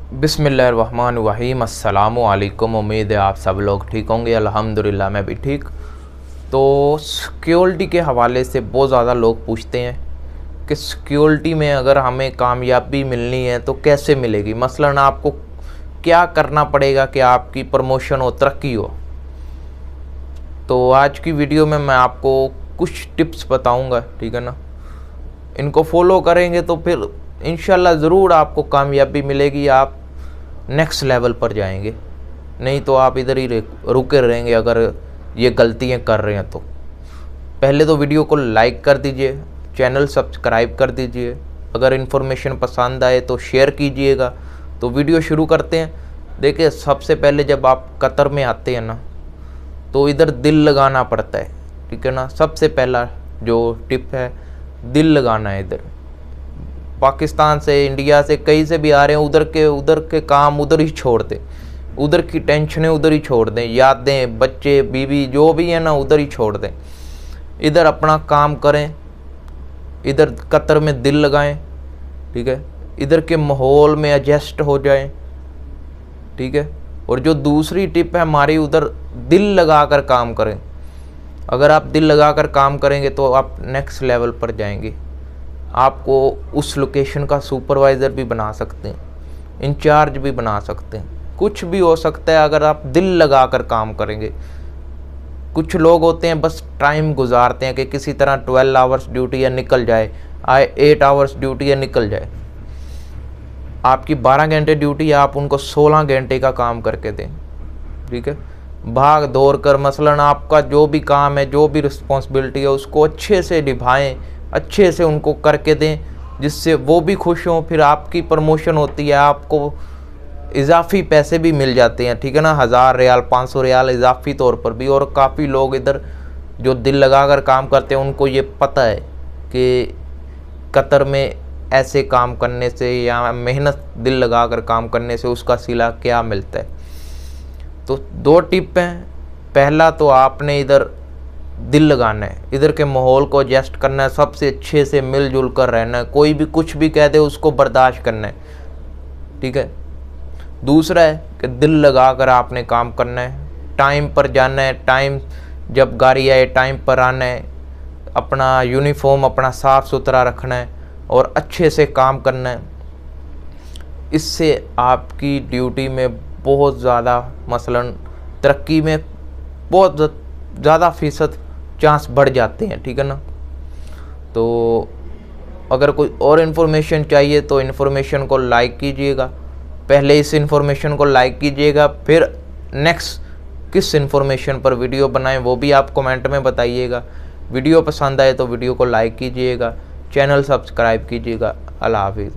बिस्मिल्लाहिर्रहमानिर्रहीम। अस्सलामु अलैकुम। उम्मीद है आप सब लोग ठीक होंगे। अल्हम्दुलिल्लाह मैं भी ठीक। तो सिक्योरिटी के हवाले से बहुत ज़्यादा लोग पूछते हैं कि सिक्योरिटी में अगर हमें कामयाबी मिलनी है तो कैसे मिलेगी, मसलन आपको क्या करना पड़ेगा कि आपकी प्रमोशन हो, तरक्की हो। तो आज की वीडियो में मैं आपको कुछ टिप्स बताऊंगा, ठीक है ना। इनको फॉलो करेंगे तो फिर इंशाल्लाह ज़रूर आपको कामयाबी मिलेगी, आप नेक्स्ट लेवल पर जाएंगे। नहीं तो आप इधर ही रुके रहेंगे अगर ये गलतियाँ कर रहे हैं तो। पहले तो वीडियो को लाइक कर दीजिए, चैनल सब्सक्राइब कर दीजिए। अगर इन्फॉर्मेशन पसंद आए तो शेयर कीजिएगा। तो वीडियो शुरू करते हैं। देखिए, सबसे पहले जब आप कतर में आते हैं ना तो इधर दिल लगाना पड़ता है, ठीक है ना। सबसे पहला जो टिप है, दिल लगाना है। इधर पाकिस्तान से, इंडिया से, कहीं से भी आ रहे हैं, उधर के काम उधर ही छोड़ दें, उधर की टेंशनें उधर ही छोड़ दें, यादें, बच्चे, बीवी जो भी है ना उधर ही छोड़ दें। इधर अपना काम करें, इधर कतर में दिल लगाएं, ठीक है। इधर के माहौल में एडजस्ट हो जाएं, ठीक है। और जो दूसरी टिप है हमारी, उधर दिल लगाकर काम करें। अगर आप दिल लगाकर काम करेंगे तो आप नेक्स्ट लेवल पर जाएंगे। आपको उस लोकेशन का सुपरवाइज़र भी बना सकते हैं, इंचार्ज भी बना सकते हैं, कुछ भी हो सकता है अगर आप दिल लगाकर काम करेंगे। कुछ लोग होते हैं बस टाइम गुजारते हैं कि किसी तरह 12 आवर्स ड्यूटी है निकल जाए, 8 आवर्स ड्यूटी है निकल जाए। आपकी 12 घंटे ड्यूटी है, आप उनको 16 घंटे का काम करके दें, ठीक है। भाग दौड़ कर, मसलन आपका जो भी काम है, जो भी रिस्पॉन्सिबिलिटी है, उसको अच्छे से निभाएं, अच्छे से उनको करके दें, जिससे वो भी खुश हों। फिर आपकी प्रमोशन होती है, आपको इजाफी पैसे भी मिल जाते हैं, ठीक है ना। 1000 रियाल, 500 रियाल इजाफी तौर पर भी। और काफ़ी लोग इधर जो दिल लगाकर काम करते हैं उनको ये पता है कि कतर में ऐसे काम करने से या मेहनत दिल लगाकर काम करने से उसका सिला क्या मिलता है। तो 2 टिप हैं। पहला तो आपने इधर दिल लगाना है, इधर के माहौल को एडजस्ट करना है, सबसे अच्छे से मिलजुल कर रहना है, कोई भी कुछ भी कह दे उसको बर्दाश्त करना है, ठीक है। दूसरा है कि दिल लगा कर आपने काम करना है, टाइम पर जाना है, टाइम जब गाड़ी आए टाइम पर आना है, अपना यूनिफॉर्म अपना साफ़ सुथरा रखना है और अच्छे से काम करना है। इससे आपकी ड्यूटी में बहुत ज़्यादा, मसलन तरक्की में बहुत ज़्यादा फ़ीसद चांस बढ़ जाते हैं, ठीक है ना। तो अगर कोई और इन्फॉर्मेशन चाहिए तो इन्फॉर्मेशन को लाइक कीजिएगा। पहले इस इन्फॉर्मेशन को लाइक कीजिएगा, फिर नेक्स्ट किस इन्फॉर्मेशन पर वीडियो बनाएं वो भी आप कमेंट में बताइएगा। वीडियो पसंद आए तो वीडियो को लाइक कीजिएगा, चैनल सब्सक्राइब कीजिएगा। अल्लाह हाफिज़।